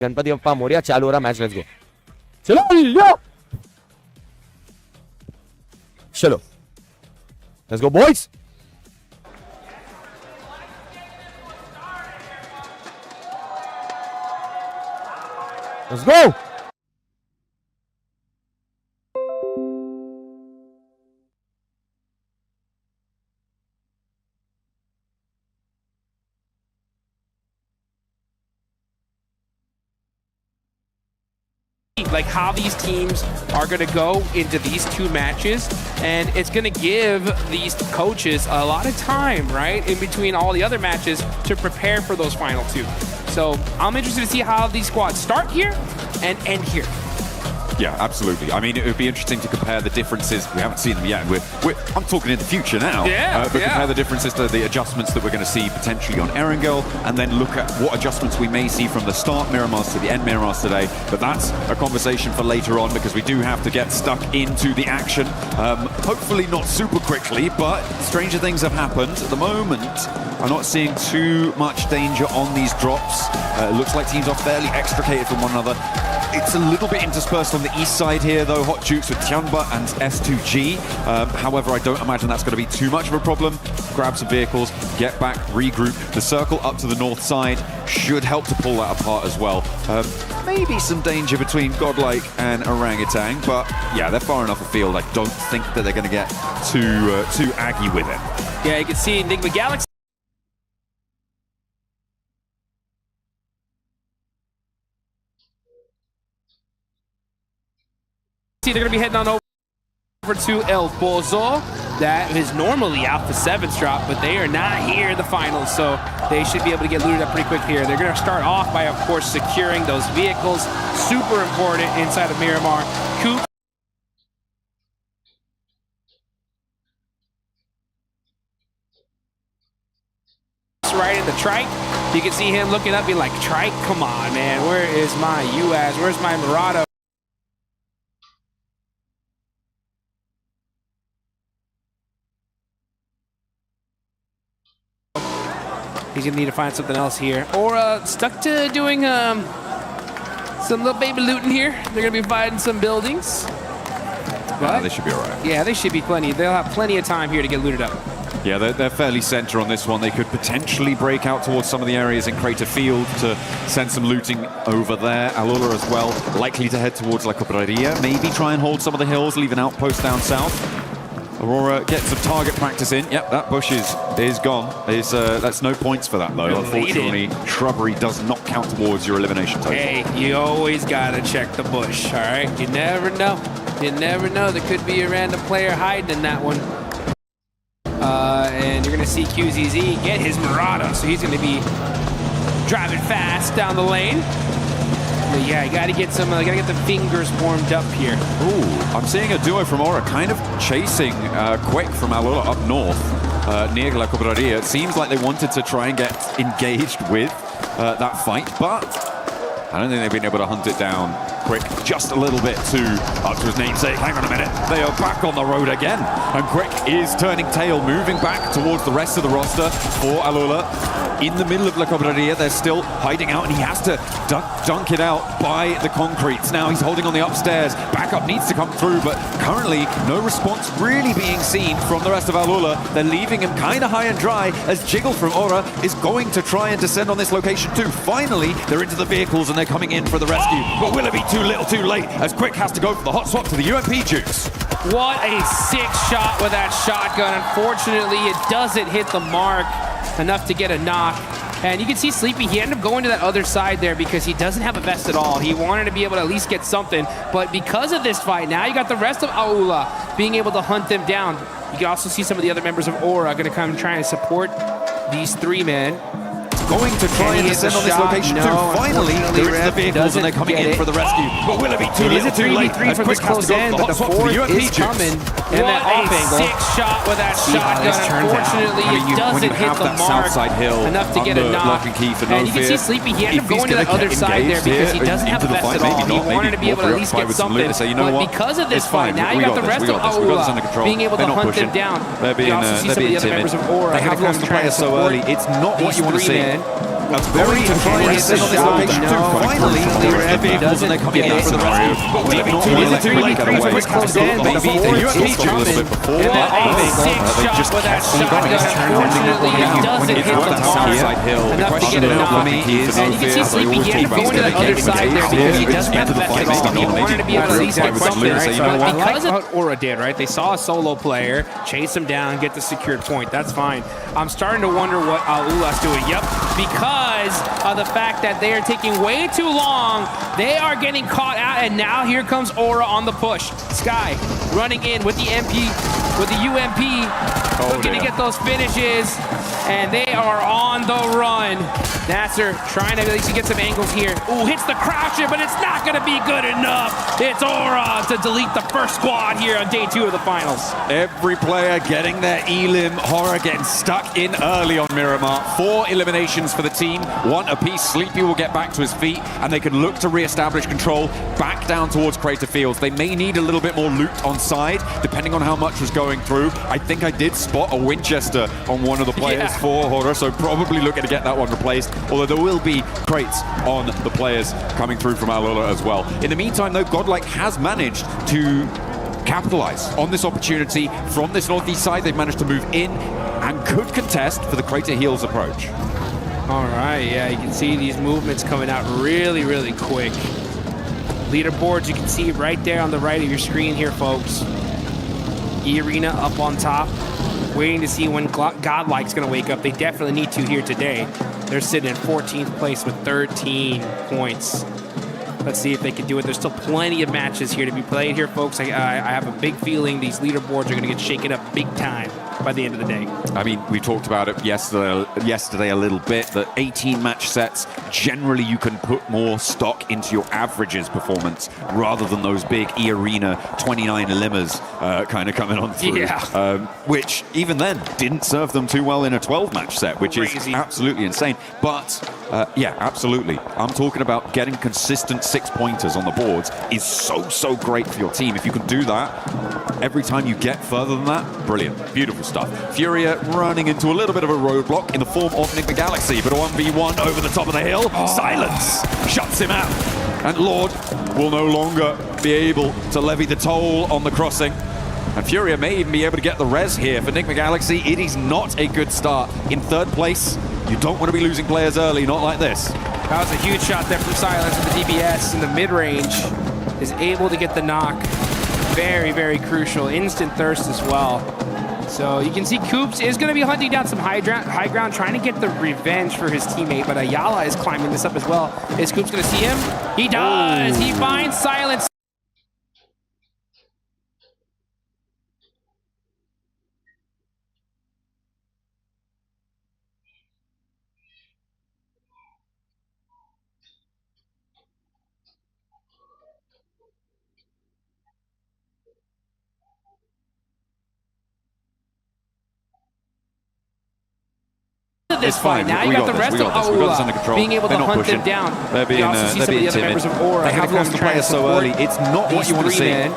गणपति बप्पा मोरिया चालू हो रहा मैच लेट्स गो चलो चलो let's go boys let's go like how these teams are going to go into these two matches, and it's going to give these coaches a lot of time, right, in between all the other matches to prepare for those final two. So I'm interested to see how these squads start here and end here. Yeah, absolutely. I mean, it would be interesting to compare the differences. We haven't seen them yet. I'm talking in the future now. But compare the differences to the adjustments that we're going to see potentially on Erangel, and then look at what adjustments we may see from the start Miramars to the end Miramars today. But that's a conversation for later on, because we do have to get stuck into the action. Hopefully not super quickly, but stranger things have happened. At the moment, I'm not seeing too much danger on these drops. It looks like teams are fairly extricated from one another. It's a little bit interspersed on the east side here, though. Hot Jukes with Tianba and S2G. However, I don't imagine that's going to be too much of a problem. Grab some vehicles, get back, regroup. The circle up to the north side should help to pull that apart as well. Maybe some danger between Godlike and Orangutan, but yeah, they're far enough afield. I don't think that they're going to get too aggy with it. Yeah, you can see Enigma Galaxy. They're going to be heading on over to El Pozo. That is normally out the 7th drop, but they are not here in the finals, so they should be able to get looted up pretty quick here. They're going to start off by, of course, securing those vehicles. Super important inside of Miramar. Coop. Right in the trike. You can see him looking up, be like, trike, come on, man. Where is my UAS? Where's my Murata? He's gonna need to find something else here, or stuck to doing some little baby looting here. They're gonna be finding some buildings. But they should be all right. Yeah, they should be plenty. They'll have plenty of time here to get looted up. Yeah, they're fairly center on this one. They could potentially break out towards some of the areas in Crater Field to send some looting over there. Alula as well, likely to head towards La Cobraria. Maybe try and hold some of the hills, leave an outpost down south. Aurora gets some target practice in. Yep, that bush is gone. That's no points for that, though. Unfortunately, shrubbery does not count towards your elimination total. Hey, you always gotta check the bush, all right? You never know. You never know. There could be a random player hiding in that one. And you're gonna see QZZ get his Murata, so he's gonna be driving fast down the lane. But yeah, you gotta get the fingers warmed up here. Ooh, I'm seeing a duo from Aura kind of chasing Quick from Alula up north near La Cobraria. It seems like they wanted to try and get engaged with that fight, but I don't think they've been able to hunt it down. Quick just a little bit too up to his namesake. Hang on a minute, they are back on the road again, and Quick is turning tail, moving back towards the rest of the roster for Alula. In the middle of La Cobraria, they're still hiding out, and he has to dunk it out by the concretes. Now he's holding on the upstairs. Backup needs to come through, but currently no response really being seen from the rest of Alula. They're leaving him kind of high and dry as Jiggle from Aura is going to try and descend on this location too. Finally, they're into the vehicles and they're coming in for the rescue. But will it be too little too late as Quick has to go for the hot swap to the UMP Jukes? What a sick shot with that shotgun. Unfortunately, it doesn't hit the mark enough to get a knock. And you can see Sleepy, he ended up going to that other side there because he doesn't have a vest at all. He wanted to be able to at least get something. But because of this fight, now you got the rest of Aula being able to hunt them down. You can also see some of the other members of Aura going to come try and support these three men. Going to try and descend on this location too. Finally, they're into the vehicles and they're coming in for the rescue. But will it be too little too late? It is a 3v3 from this close end, but the fourth is coming. And that off angle. Sick shot with that shotgun. Unfortunately, it doesn't hit the mark enough to get a knock. And you can see Sleepy, he ended up going to that other side there because he doesn't have a vest at all. He wanted to be able to at least get something. But because of this fight, now you got the rest of Aula being able to hunt them down. You also see some of the other members of Aura. They have lost the player so early. It's not what you want to see. That's very aggressive on this location too. Finally, they were vehicles and they're coming out for the scenario. But we not want to let Praty get away. Maybe the UMP's got a little bit before. They just kept on going. He's turned everything down. When it worked that outside hill, the question for me is, and you can see Sleepy he had to go into the other side there because he doesn't have the best at all. He wanted to be able to at least get something, right? So because of what Aura did, right? They saw a solo player, chase him down, get the secured point. That's fine. I'm starting to wonder what Aula's doing. Yep, because of the fact that they are taking way too long. They are getting caught out, and now here comes Aura on the push. Sky running in with the UMP, looking to get those finishes, and they are on the run. Nasser trying to at least get some angles here. Ooh, hits the croucher, but it's not going to be good enough. It's Aura to delete the first squad here on day 2 of the finals. Every player getting their elim. Horror getting stuck in early on Miramar. 4 eliminations for the team, 1 apiece. Sleepy will get back to his feet, and they can look to re-establish control back down towards Crater Fields. They may need a little bit more loot on side, depending on how much was going through. I think I did spot a Winchester on one of the players for Horror, so probably looking to get that one replaced. Although there will be crates on the players coming through from Alula as well. In the meantime, though, Godlike has managed to capitalize on this opportunity from this northeast side. They've managed to move in and could contest for the Crater Heels approach. All right, yeah, you can see these movements coming out really, really quick. Leaderboards, you can see right there on the right of your screen here, folks. E-Arena up on top, waiting to see when Godlike's going to wake up. They definitely need to here today. They're sitting in 14th place with 13 points. Let's see if they can do it. There's still plenty of matches here to be played here, folks. I have a big feeling these leaderboards are going to get shaken up big time by the end of the day. I mean, we talked about it yesterday a little bit, that 18 match sets, generally you can put more stock into your averages performance rather than those big E-Arena 29 elimmers kind of coming on through. Yeah. Which, even then, didn't serve them too well in a 12-match set, which is absolutely insane. But, yeah, absolutely. I'm talking about getting consistent 6-pointers on the boards is so great for your team. If you can do that, every time you get further than that, brilliant. Beautiful stuff. Furia running into a little bit of a roadblock in the form of Enigma Galaxy, but a 1v1 over the top of the hill. Silence shuts him out. And Lord will no longer be able to levy the toll on the crossing. And Furia may even be able to get the res here for Enigma Galaxy. It is not a good start. In 3rd place, you don't want to be losing players early, not like this. That was a huge shot there from Silence with the DPS in the mid-range. Is able to get the knock. Very crucial. Instant thirst as well. So you can see Coops is going to be hunting down some high ground, trying to get the revenge for his teammate, but Ayala is climbing this up as well. Is Coops going to see him? He does! He finds Silence. This fight. Now you got the rest of Aula being able to hunt them down. They're being, you also see some of the other members of Aura. They have lost the players so early. It's not what you want to see.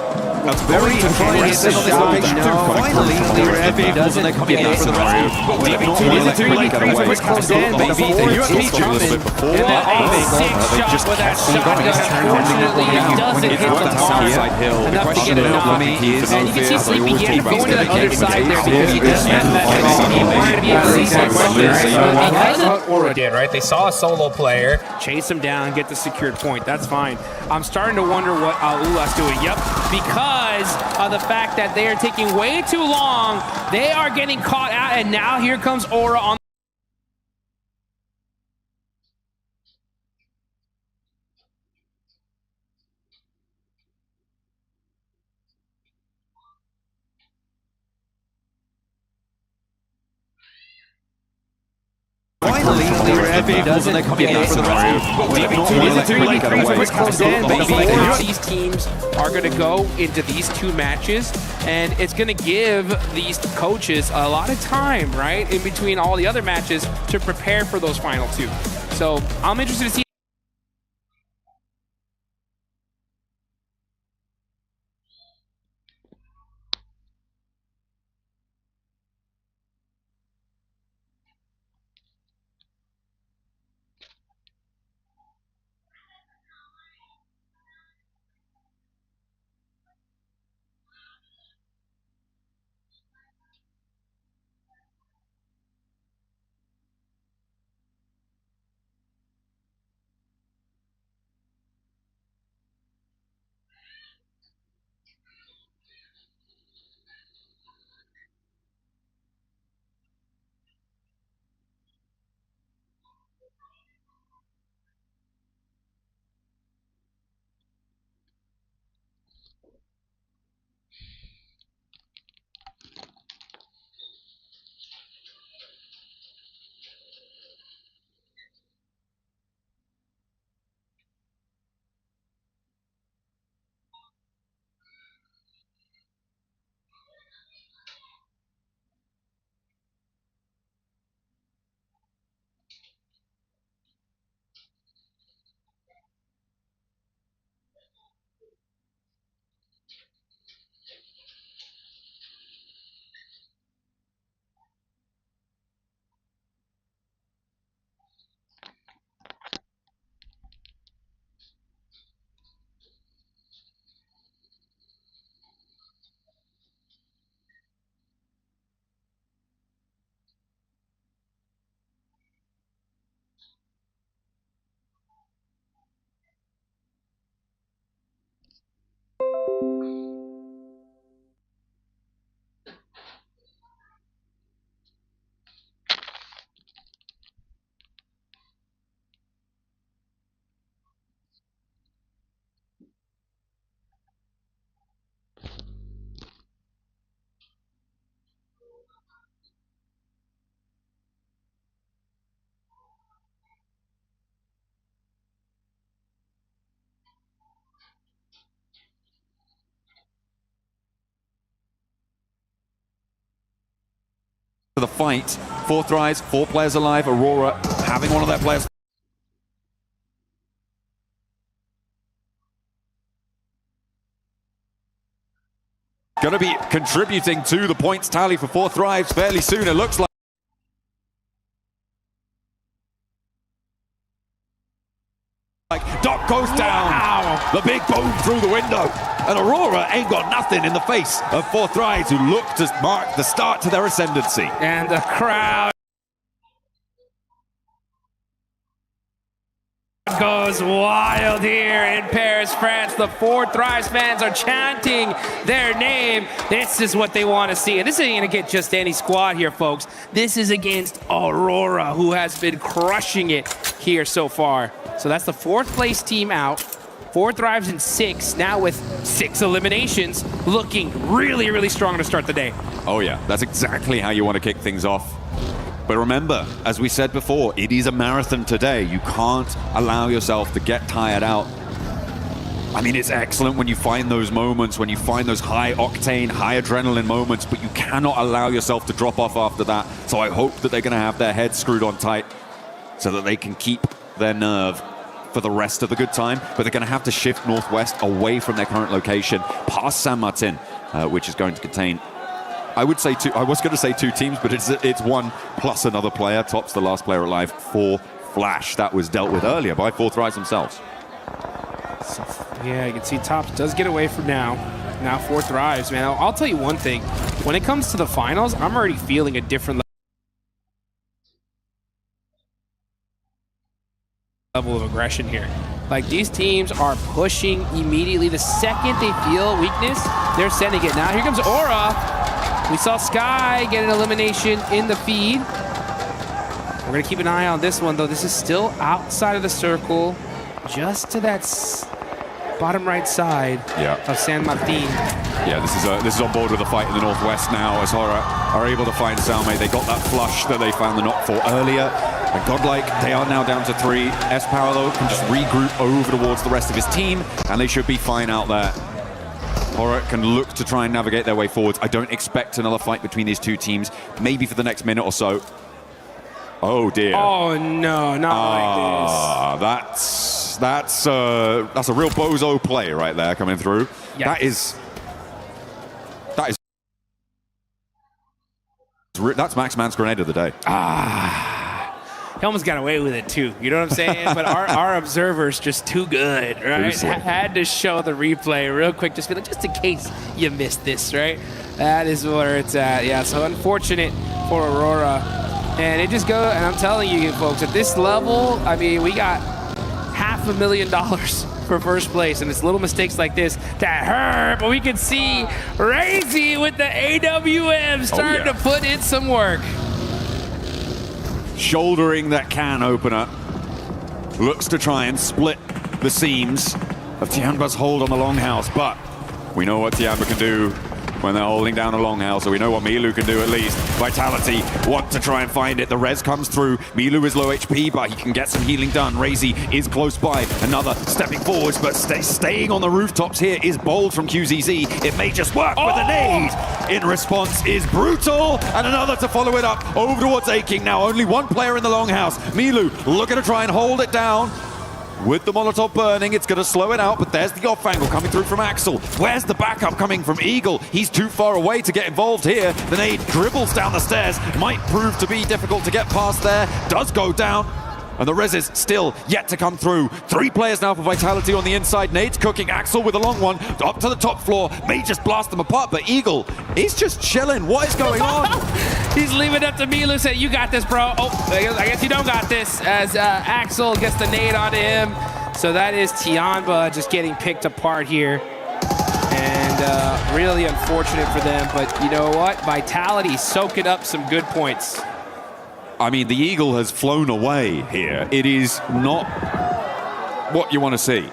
That's very aggressive on this location too. Finally, they were vehicles and they're coming out for the scenario. But we not want to let Praty get away. Maybe the UMP's got a little bit before. They just kept on going. He's turned everything down. When it worked that outside hill, the question for me is, and you can see Sleepy he had to go into the other side there because he doesn't have that at all. He wanted to be able to see because of what Aura did, right? They saw a solo player, chase him down, get the secured point. That's fine. I'm starting to wonder what Aula's doing. Yep, because of the fact that they are taking way too long. They are getting caught out, and now here comes Aura on. Finally, they were vehicles and they're coming out for the scenario. But we not want to let Praty get away. These teams are going to go into these 2 matches, and it's going to give these coaches a lot of time, right, in between all the other matches to prepare for those final 2. So I'm interested to see. the fight. 4 thrives, 4 players alive. Aurora having one of their players going to be contributing to the points tally for 4 thrives fairly soon, it looks like. Doc goes down. Wow. The big boom through the window. And Aurora ain't got nothing in the face of 4 thrives, who look to mark the start to their ascendancy. And the crowd goes wild here in Paris, France. The 4 Thrives fans are chanting their name. This is what they want to see. And this ain't going to get just any squad here, folks. This is against Aurora, who has been crushing it here so far. So that's the 4th place team out. 4 Thrives in 6, now with 6 eliminations, looking really, really strong to start the day. Oh yeah, that's exactly how you want to kick things off. But remember, as we said before, it is a marathon today. You can't allow yourself to get tired out. I mean, it's excellent when you find those moments, when you find those high octane, high adrenaline moments, but you cannot allow yourself to drop off after that. So I hope that they're going to have their heads screwed on tight so that they can keep their nerve for the rest of the good time. But they're going to have to shift northwest away from their current location, past San Martin, which is going to contain, I would say 2, I was going to say 2 teams, but it's 1 plus another player. Top's the last player alive for Flash. That was dealt with earlier by 4 Thrives themselves. So, yeah, you can see Tops does get away from now. Now 4 Thrives, man. I'll tell you one thing. When it comes to the finals, I'm already feeling a different level of aggression here. Like, these teams are pushing immediately. The second they feel weakness, they're sending it. Now here comes Aura. We saw Sky get an elimination in the feed. We're going to keep an eye on this one, though. This is still outside of the circle, just to that bottom right side of San Martin. Yeah, this is on board with the fight in the northwest now, as Horror are able to find Salme. They got that flush that they found the knock for earlier. And Godlike, they are now down to 3. S-Power, though, can just regroup over towards the rest of his team, and they should be fine out there. Horror can look to try and navigate their way forwards. I don't expect another fight between these 2 teams, maybe for the next minute or so. Oh dear. Oh no, not like this. That's a real bozo play right there coming through. Yep. That's Max Man's grenade of the day. He almost got away with it too, you know what I'm saying? But our observer's just too good, right? Had to show the replay real quick, just in case you missed this, right? That is where it's at. Yeah, so unfortunate for Aurora. And it just goes, and I'm telling you folks, at this level, I mean, we got $500,000 for first place, and it's little mistakes like this that hurt. But we can see Razy with the AWM starting to put in some work. Shouldering that can opener, looks to try and split the seams of Tianba's hold on the longhouse, but we know what Tianba can do when they're holding down a longhouse, so we know what Milu can do at least. Vitality want to try and find it. The res comes through. Milu is low HP, but he can get some healing done. Razy is close by. Another stepping forwards, but staying on the rooftops here is bold from QZZ. It may just work with a nade. In response is Brutal, and another to follow it up over towards Aching. Now only 1 player in the longhouse. Milu looking to try and hold it down. With the Molotov burning, it's going to slow it out, but there's the off angle coming through from Axel. Where's the backup coming from Eagle? He's too far away to get involved here. The nade dribbles down the stairs. Might prove to be difficult to get past there. Does go down. And the res is still yet to come through. 3 players now for Vitality on the inside. Nade's cooking. Axel with a long one. Up to the top floor. May just blast them apart, but Eagle, he's just chilling. What is going on? He's leaving it up to Milu, saying, you got this, bro. Oh, I guess you don't got this, as Axel gets the nade onto him. So that is Tianba just getting picked apart here. And really unfortunate for them, but you know what? Vitality soaking up some good points. I mean, the Eagle has flown away here. It is not what you want to see.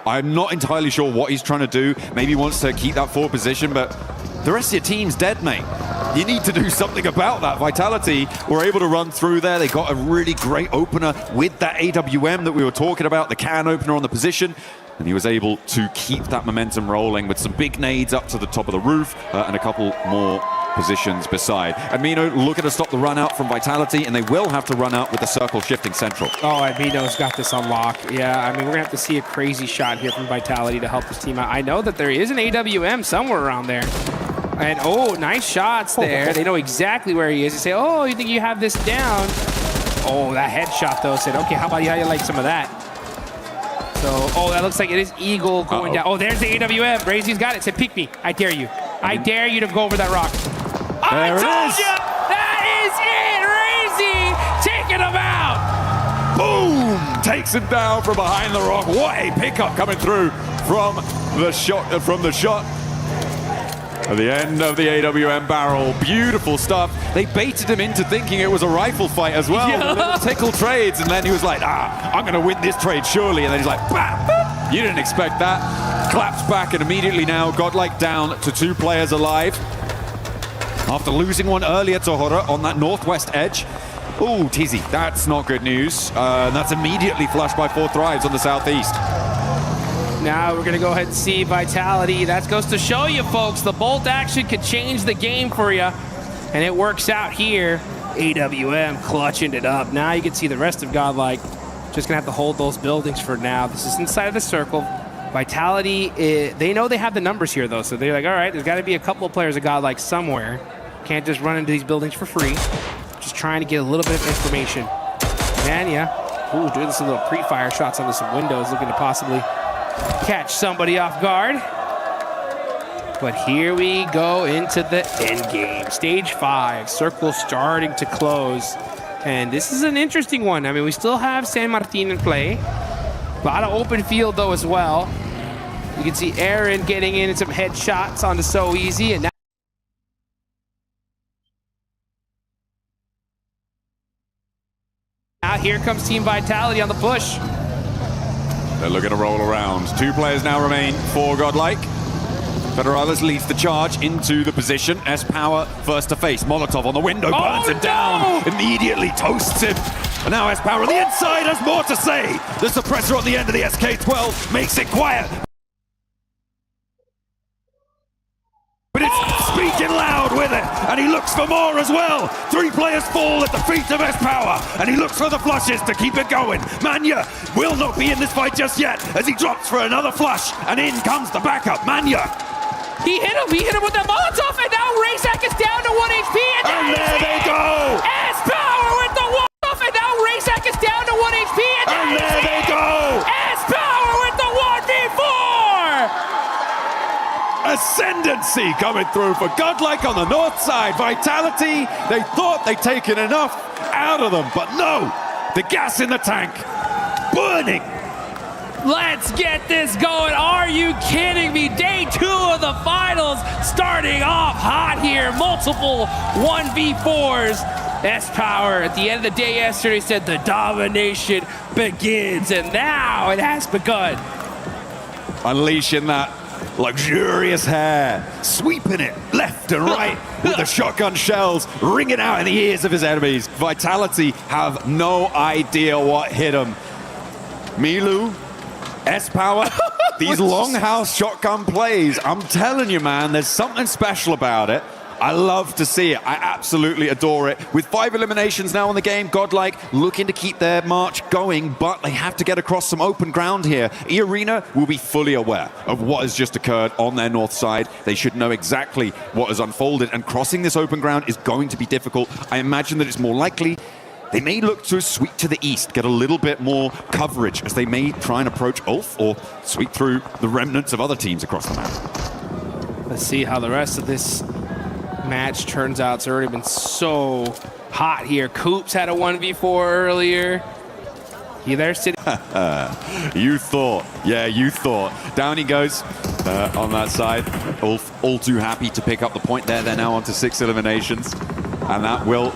I'm not entirely sure what he's trying to do. Maybe he wants to keep that forward position, but the rest of your team's dead, mate. You need to do something about that. Vitality were able to run through there. They got a really great opener with that AWM that we were talking about, the can opener on the position. And he was able to keep that momentum rolling with some big nades up to the top of the roof and a couple more positions beside. Amino looking to stop the run out from Vitality, and they will have to run out with the circle shifting central. Oh, Amino's got this on lock. Yeah, I mean, we're going to have to see a crazy shot here from Vitality to help this team out. I know that there is an AWM somewhere around there. And, oh, nice shots there. They know exactly where he is. They say, oh, you think you have this down? Oh, that headshot, though, said, okay, how about you like some of that? So, oh, that looks like it is Eagle going down. Oh, there's the AWM. Brazy's got it. Said, pick me. I dare you. I dare you to go over that rock. I told you! That is it! Razy taking him out! Boom! Takes him down from behind the rock. What a pickup coming through from the shot. At the end of the AWM barrel. Beautiful stuff. They baited him into thinking it was a rifle fight as well. Yeah. Little tickle trades, and then he was like, I'm going to win this trade surely. And then he's like, bam! You didn't expect that. Claps back, and immediately now Godlike down to 2 players alive. After losing one earlier to Horror on that northwest edge. Ooh, Tizzy, that's not good news. That's immediately flushed by 4 Thrives on the southeast. Now we're going to go ahead and see Vitality. That goes to show you, folks, the bolt action could change the game for you. And it works out here. AWM clutching it up. Now you can see the rest of Godlike just going to have to hold those buildings for now. This is inside of the circle. Vitality, they know they have the numbers here, though. So they're like, all right, there's got to be a couple of players of Godlike somewhere. Can't just run into these buildings for free. Just trying to get a little bit of information. And yeah, ooh, doing some little pre-fire shots onto some windows, looking to possibly catch somebody off guard. But here we go into the end game. Stage 5, circle starting to close. And this is an interesting one. I mean, we still have San Martin in play. A lot of open field, though, as well. You can see Aaron getting in some headshots onto So Easy. And now here comes Team Vitality on the push. They're looking to roll around. 2 players now remain for Godlike. Federales leads the charge into the position. S-Power first to face. Molotov on the window, burns him down. Immediately toasts him. And now S-Power on the inside has more to say. The suppressor on the end of the SK-12 makes it quiet. But it's speaking loud with it, and he looks for more as well. 3 players fall at the feet of S-Power, and he looks for the flushes to keep it going. Manya will not be in this fight just yet, as he drops for another flush, and in comes the backup. Manya. He hit him with the Molotov, and now Razak is down to 1 HP, and there they go! S-Power with the Molotov, and now Razak is down to 1 HP, and there they go! S-Power with the 1v4! Ascendancy coming through for Godlike on the north side. Vitality, they thought they'd taken enough out of them, but no! The gas in the tank, burning! Let's get this going. Are you kidding me? Day 2 of the finals starting off hot here. Multiple 1v4s. S-Power at the end of the day yesterday said the domination begins, and now it has begun. Unleashing that luxurious hair, sweeping it left and right with the shotgun shells ringing out in the ears of his enemies. Vitality have no idea what hit him. Milu, S-Power, these longhouse shotgun plays, I'm telling you, man, there's something special about it. I love to see it. I absolutely adore it. With 5 eliminations now in the game, Godlike looking to keep their march going, but they have to get across some open ground here. E-Arena will be fully aware of what has just occurred on their north side. They should know exactly what has unfolded, and crossing this open ground is going to be difficult. I imagine that it's more likely they may look to sweep to the east, get a little bit more coverage as they may try and approach Ulf or sweep through the remnants of other teams across the map. Let's see how the rest of this match turns out. It's already been so hot here. Coops had a 1v4 earlier. You there, City? You thought. Yeah, you thought. Down he goes on that side. Ulf all too happy to pick up the point there. They're now on to 6 eliminations. And that will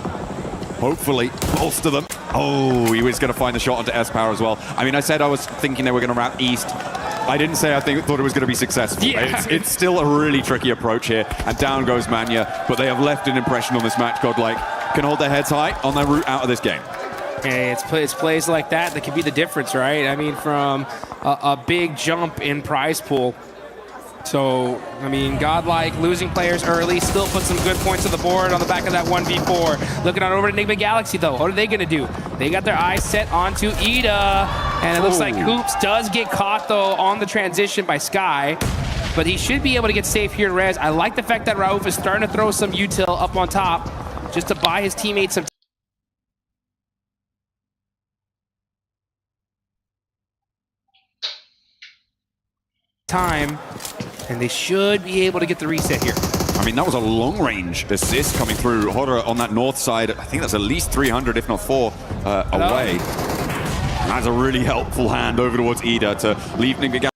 hopefully bolster them. Oh, he was going to find the shot onto S-Power as well. I mean, I said I was thinking they were going to wrap east. I didn't say thought it was going to be successful. Yeah. It's still a really tricky approach here. And down goes Manya. But they have left an impression on this match. Godlike can hold their heads high on their route out of this game. Hey, it's plays like that can be the difference, right? I mean, from a big jump in prize pool So, I mean, godlike, losing players early, still put some good points on the board on the back of that 1v4. Looking on over to Enigma Galaxy, though. What are they going to do? They got their eyes set onto Ida. And it looks like Hoops does get caught, though, on the transition by Sky. But he should be able to get safe here in res. I like the fact that Rauf is starting to throw some util up on top just to buy his teammates some time. And they should be able to get the reset here. I mean, that was a long-range assist coming through. Hodder on that north side, I think that's at least 300, if not 4, away. And that's a really helpful hand over towards Ida to leave Enigma